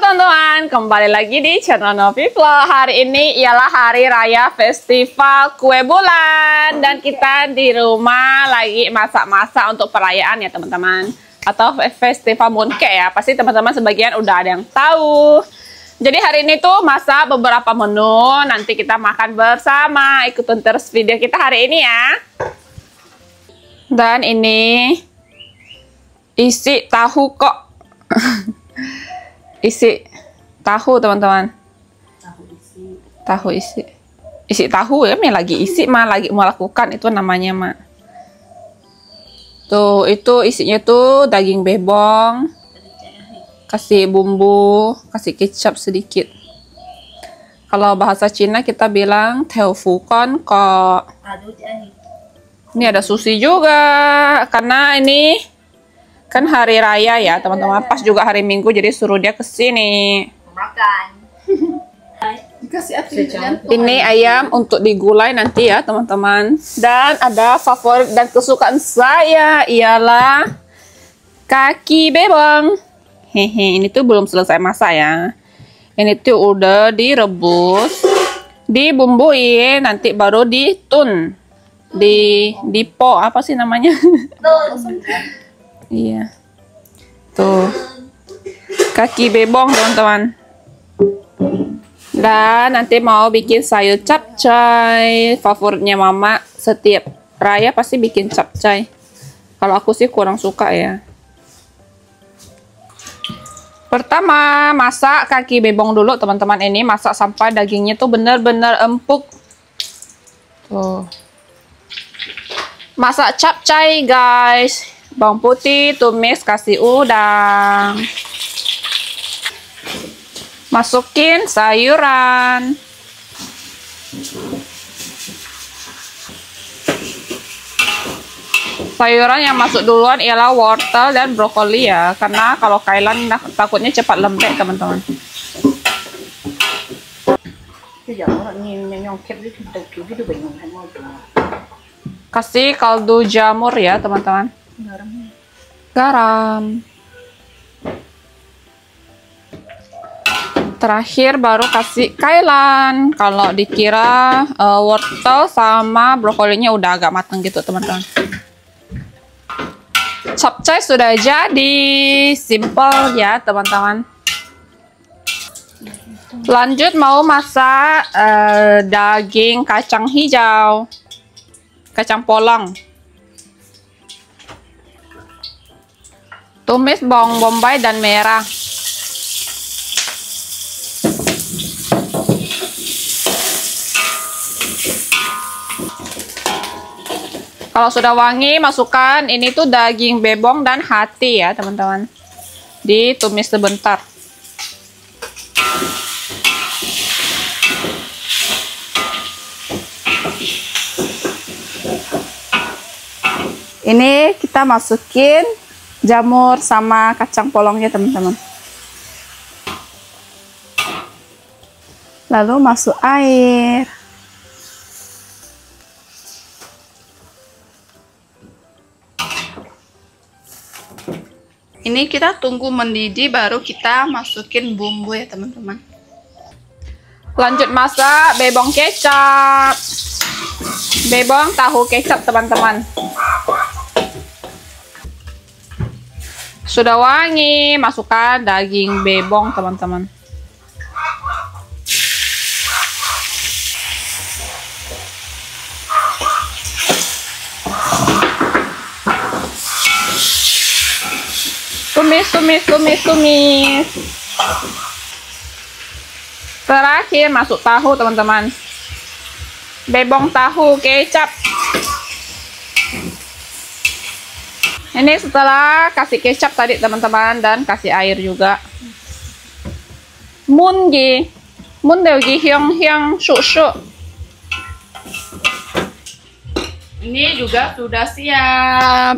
teman-teman, kembali lagi di channel Novi Vlog. Hari ini ialah hari raya festival kue bulan. Dan kita di rumah lagi masak-masak untuk perayaan ya teman-teman. Atau festival mooncake ya, pasti teman-teman sebagian udah ada yang tahu. Jadi hari ini tuh masak beberapa menu, nanti kita makan bersama. Ikutin terus video kita hari ini ya. Dan ini isi tahu kok. Isi tahu teman-teman, tahu isi tahu ya, lagi isi mah lagi mau lakukan itu namanya mah. Tuh itu isinya tuh daging bebong, kasih bumbu, kasih kecap sedikit. Kalau bahasa Cina kita bilang tofu kon kok. Ini ada sushi juga karena ini kan hari raya ya teman-teman, pas juga hari Minggu, jadi suruh dia kesini makan. Ini ayam untuk digulai nanti ya teman-teman. Dan ada favorit dan kesukaan saya ialah kaki bebong. Hehe, ini tuh belum selesai masak ya. Ini tuh udah direbus, dibumbuin, nanti baru ditun di po apa sih namanya? Iya, tuh kaki bebong teman-teman. Dan nanti mau bikin sayur capcay, favoritnya mama. Setiap raya pasti bikin capcay. Kalau aku sih kurang suka ya. Pertama masak kaki bebong dulu teman-teman. Ini masak sampai dagingnya tuh bener-bener empuk. Tuh, masak capcay guys. Bawang putih, tumis, kasih udang. Masukin sayuran. Sayuran yang masuk duluan ialah wortel dan brokoli ya. Karena kalau kailan takutnya cepat lembek teman-teman. Kasih kaldu jamur ya teman-teman. Garam. Terakhir baru kasih kailan. Kalau dikira wortel sama brokolinya udah agak matang gitu teman-teman. Capcay sudah jadi, simple ya teman-teman. Lanjut mau masak daging kacang hijau, kacang polong. Tumis bawang bombay dan merah. Kalau sudah wangi, masukkan ini tuh daging bebong dan hati ya teman-teman. Ditumis sebentar. Ini kita masukin jamur sama kacang polongnya teman-teman. Lalu masuk air. Ini kita tunggu mendidih baru kita masukin bumbu ya teman-teman. Lanjut masak bebong kecap. Bebong tahu kecap teman-teman. Sudah wangi, masukkan daging bebong teman-teman. Tumis. Terakhir masuk tahu teman-teman. Bebong tahu kecap. Ini setelah kasih kecap tadi teman-teman dan kasih air juga. Mun deugi hyang syuk. Ini juga sudah siap.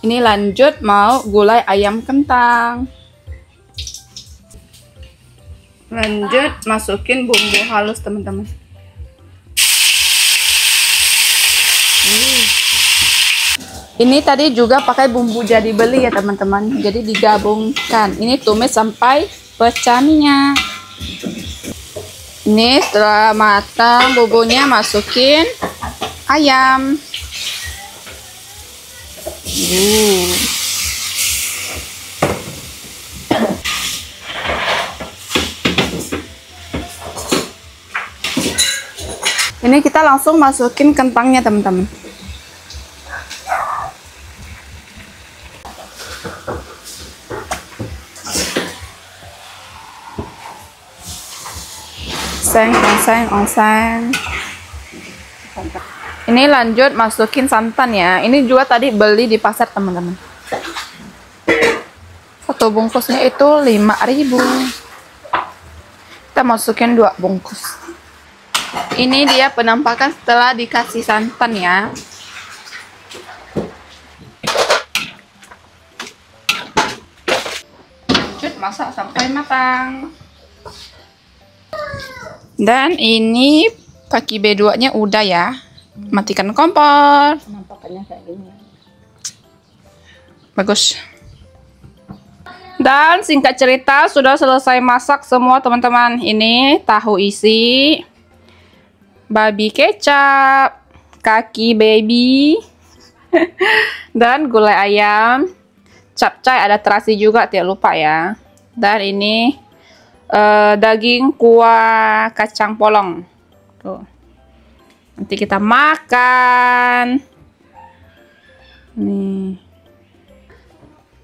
Ini lanjut mau gulai ayam kentang. Lanjut masukin bumbu halus teman-teman. Ini tadi juga pakai bumbu jadi beli ya teman-teman. Jadi digabungkan. Ini tumis sampai pecah minyak. Ini setelah matang bumbunya, masukin ayam. Ini kita langsung masukin kentangnya teman-teman. Oseng. Ini lanjut masukin santan ya. Ini juga tadi beli di pasar teman-teman. Satu bungkusnya itu 5.000. Kita masukin 2 bungkus. Ini dia penampakan setelah dikasih santan ya. Lanjut masak sampai matang. Dan ini kaki B2-nya udah ya. Matikan kompor. Penampakannya kayak gini. Bagus. Dan singkat cerita sudah selesai masak semua teman-teman. Ini tahu isi, babi kecap, kaki baby, dan gulai ayam, capcay, ada terasi juga, tidak lupa ya. Dan ini daging kuah kacang polong. Tuh. Nanti kita makan. Nih.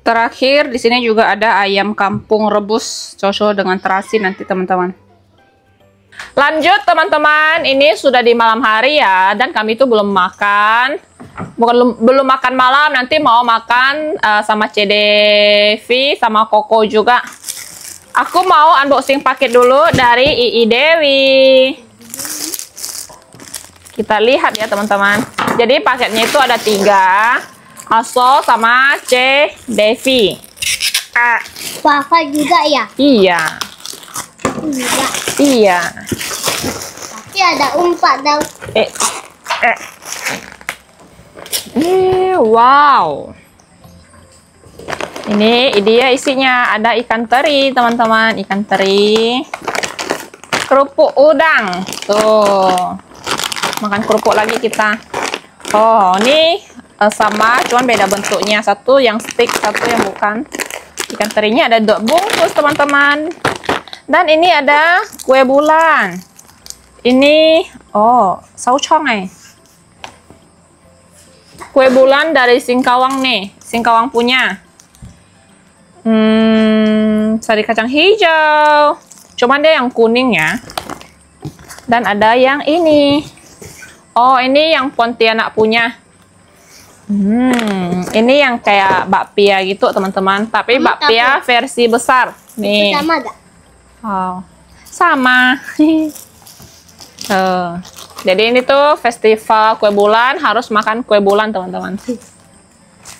Terakhir di sini juga ada ayam kampung rebus cocok dengan terasi nanti teman-teman. Lanjut teman-teman, ini sudah di malam hari ya, dan kami itu belum makan. Belum makan malam, nanti mau makan sama CDV sama Koko juga. Aku mau unboxing paket dulu dari Ii Dewi. Kita lihat ya teman-teman. Jadi paketnya itu ada 3. Aso sama C Devi. Papa juga ya? Iya. Enggak. Iya. Tapi ada umpat dong. Wow. Ini dia isinya, ada ikan teri teman-teman, ikan teri, kerupuk udang, tuh, makan kerupuk lagi kita. Oh, ini sama, cuman beda bentuknya, satu yang stick, satu yang bukan. Ikan terinya ada 2 bungkus teman-teman. Dan ini ada kue bulan. Ini, oh, saucong kue bulan dari Singkawang nih, Singkawang punya. Sari kacang hijau. Cuman dia yang kuning ya. Dan ada yang ini. Oh, ini yang Pontianak punya. Ini yang kayak bakpia gitu teman-teman. Tapi bakpia versi besar. Nih. Sama gak? Oh, sama. Jadi ini tuh festival kue bulan, harus makan kue bulan teman-teman.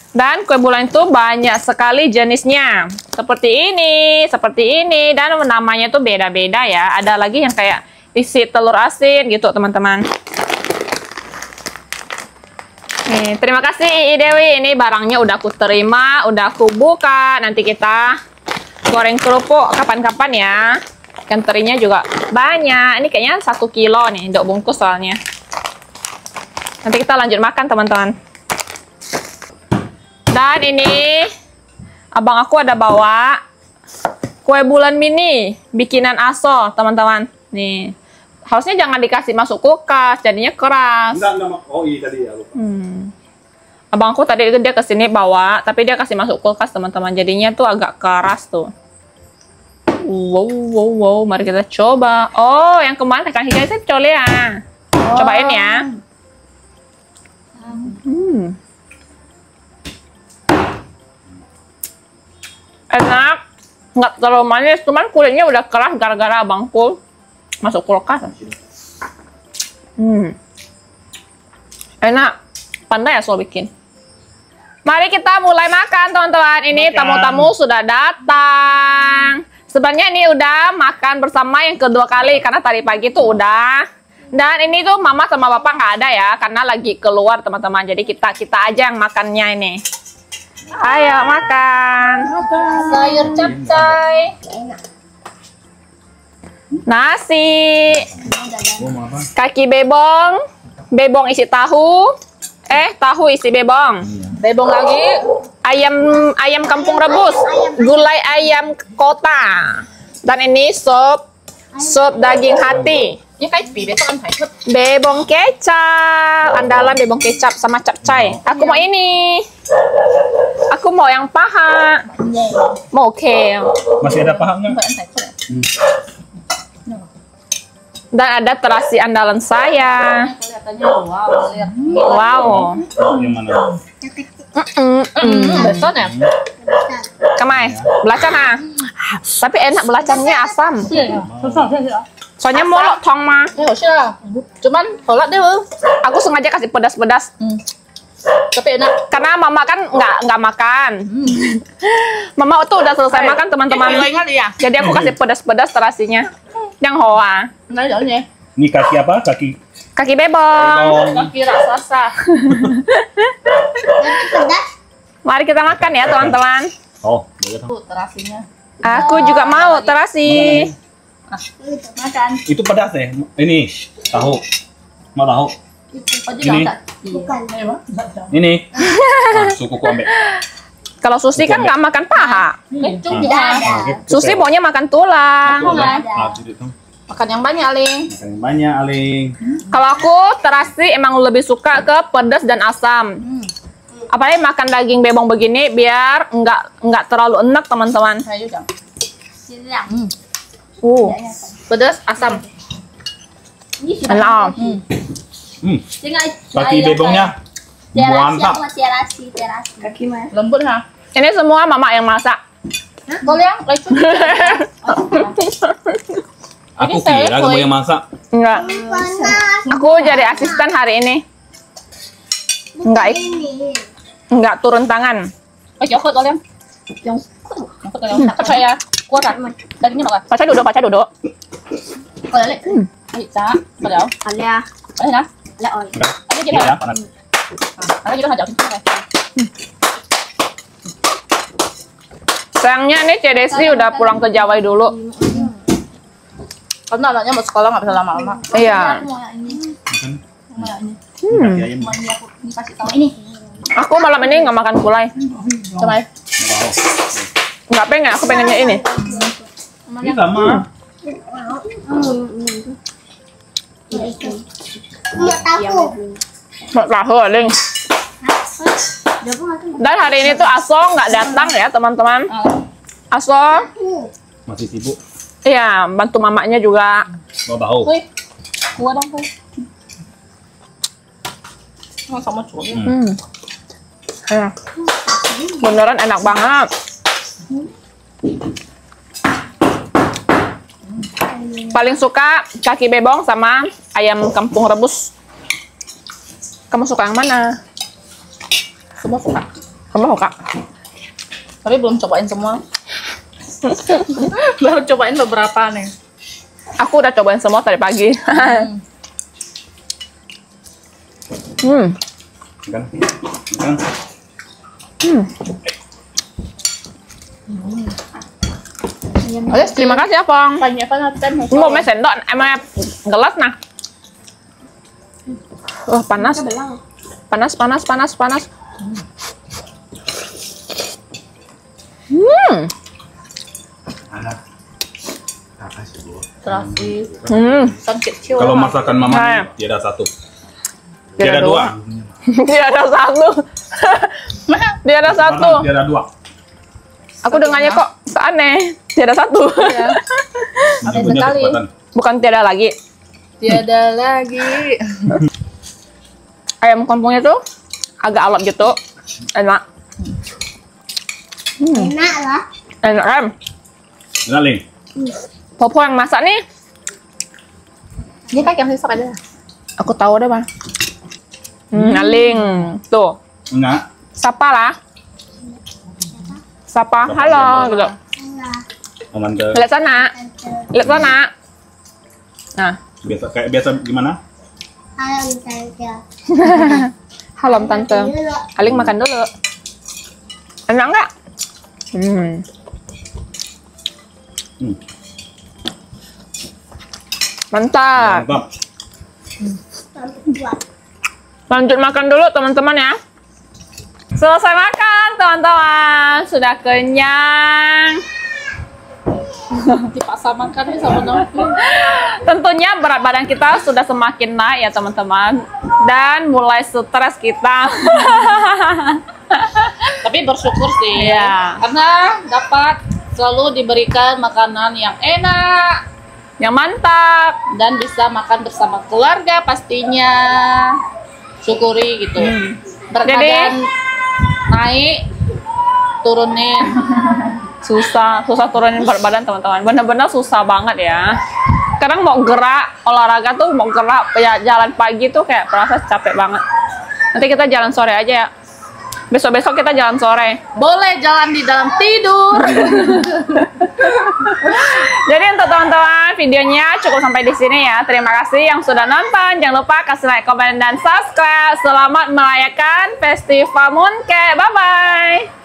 Dan kue bulan itu banyak sekali jenisnya. Seperti ini, dan namanya tuh beda-beda ya. Ada lagi yang kayak isi telur asin gitu teman-teman. Nih, terima kasih Ii Dewi. Ini barangnya udah aku terima, udah aku buka. Nanti kita goreng kerupuk kapan-kapan ya. Ikan terinya juga banyak. Ini kayaknya 1 kilo nih, untuk bungkus soalnya. Nanti kita lanjut makan teman-teman. Dan ini abang aku ada bawa kue bulan mini bikinan Aso teman-teman. Nih, harusnya jangan dikasih masuk kulkas, jadinya keras. Enggak. Oh iya tadi ya lupa. Abang aku tadi itu dia kesini bawa, tapi dia kasih masuk kulkas teman-teman. Jadinya tuh agak keras tuh. Wow, mari kita coba. Oh, yang kemarin kacang hijau itu cole ya. Cobain ya. Enak, nggak terlalu manis, cuman kulitnya udah keras gara-gara abangku masuk kulkas. Enak, pandai ya so bikin. Mari kita mulai makan teman-teman. Ini tamu-tamu sudah datang. Sebenarnya ini udah makan bersama yang kedua kali, karena tadi pagi tuh udah Dan ini tuh mama sama bapak nggak ada ya, karena lagi keluar teman-teman. Jadi kita aja yang makannya ini. Ayo makan. Sayur capcay. Nasi. Mau apa? Kaki bebong. Bebong isi tahu. Tahu isi bebong. Bebong lagi. Ayam kampung rebus. Gulai ayam kota. Dan ini sup daging hati. Những cái vị để con phải thức. Bebong kecap, andalan bebong kecap sama capcay. Aku mau ini. Aku mau yang paha. Mau oke. Masih ada pahanya? Phải ăn phải thức. Dan ada terasi andalan saya. Wow, lihat. Wow. Yang mana? Besok ya? Kamai, belacan ah. Tapi enak belacannya asam. Soalnya molok tong mah. Ini harusnya. Cuman tolak deh. Aku sengaja kasih pedas-pedas. Tapi enak. Karena mama kan nggak makan. Mama tuh udah selesai makan teman-teman. Ingat ya? Jadi aku kasih pedas-pedas terasinya. Yang hoa. Nah, jauhnya. Ini kaki apa? Kaki bebong. Kaki raksasa. Pedas. Mari kita makan ya teman-teman. Oh, boleh. Tuh terasinya. Aku juga mau terasi. Makan. Itu pedas ya? Ini tahu. Mau tahu? Ini. Bukan. Ini. Suku ku ambil. Kalau Susi kan nggak makan paha. Kecung Tidak ada. Susi maunya makan tulang. Makan yang banyak, Aling. Makan yang banyak, Aling. Kalau aku terasi emang lebih suka ke pedas dan asam. Apalagi makan daging bebong begini biar nggak terlalu enak teman-teman. Ayo, Jang. Pedas asam. Ini sudah. Enak. Kaki bebongnya mantap. Terasi. Kaki mana? Lembut, ha? Ini semua mama yang masak. Boleh yang lecun. Aku kira kamu yang masak. Enggak. Panas. Aku jadi asisten hari ini. Ini. Enggak turun tangan. Jauh boleh yang. Jauh boleh. Percaya. Kuat kan? Dagingnya apa? Paca duduk. Boleh, Lek. Ayo, Cak. Boleh. Ada. Boleh, nah. Ada oi. Ayo, Iya, kita. panas. Ayo, kita hajau sini. Sayangnya nih Cedesi udah pulang ke Jawa dulu. Karena anaknya mau sekolah nggak bisa lama-lama. Iya. Kaki ayam. Ini. Aku malam ini nggak makan gulai. Coba ya. Nggak pengen, aku pengennya ini. Ini sama. Mau tahu. Mau tahu, Ling. Dan hari ini tuh Aso nggak datang ya teman-teman. Aso, Masih sibuk. iya bantu mamanya juga. Mau tahu. Wih, gua dong, Wih. Sama cuy. Ya. Beneran enak banget. Paling suka kaki bebong sama ayam kampung rebus. Kamu suka yang mana? Semua suka. Kamu suka? Tapi belum cobain semua. Baru cobain beberapa nih. Aku udah cobain semua tadi pagi. Kan? Oke, terima kasih ya, Pong. Banyak kan tem. Mau mes sendok, emang gelas nah. Panas. Panas. Terasi. San kecil. Kalau masakan mama Nah. ini tiada satu. Tiada Tiada dua. Tiada satu. Tiada satu. Mana tiada dua. Aku dengannya kok aneh. Tiada satu. Ya. Masih Ada punya sekali. kesempatan. Bukan tiada lagi. Tiada lagi. Ayam kampungnya tuh agak alot gitu. Enak. Enak lah. Enak kan? Enak, Ling. Popo yang masak nih. Ini kan yang sisa aja. Aku tahu deh, Bang. Aling. Tuh. Enggak. Sapa lah. Sapa. Halo gitu. Enggak. Aman ke. Lihat sana. Lihat sana. Nah, biasa gimana? Halo tante. Halo tante. Aling makan dulu. Enak nggak? Mantap. Mantap. Lanjut makan dulu teman-teman ya. Selesai makan teman-teman. Sudah kenyang. Dipaksa makan nih sama Novi. Tentunya berat badan kita sudah semakin naik ya teman-teman. Dan mulai stres kita. Tapi bersyukur sih. Iya. Karena dapat selalu diberikan makanan yang enak. Yang mantap. Dan bisa makan bersama keluarga pastinya. Syukuri gitu. Berat Jadi badan naik, turunin. susah turunin berat badan teman-teman. Benar-benar susah banget ya. Kadang mau gerak olahraga tuh, mau gerak ya, jalan pagi tuh kayak perasa capek banget. Nanti kita jalan sore aja ya. Besok-besok kita jalan sore. Boleh jalan di dalam tidur. Jadi untuk teman-teman, videonya cukup sampai di sini ya. Terima kasih yang sudah nonton. Jangan lupa kasih like, komen, dan subscribe. Selamat merayakan Festival Mooncake. Bye-bye.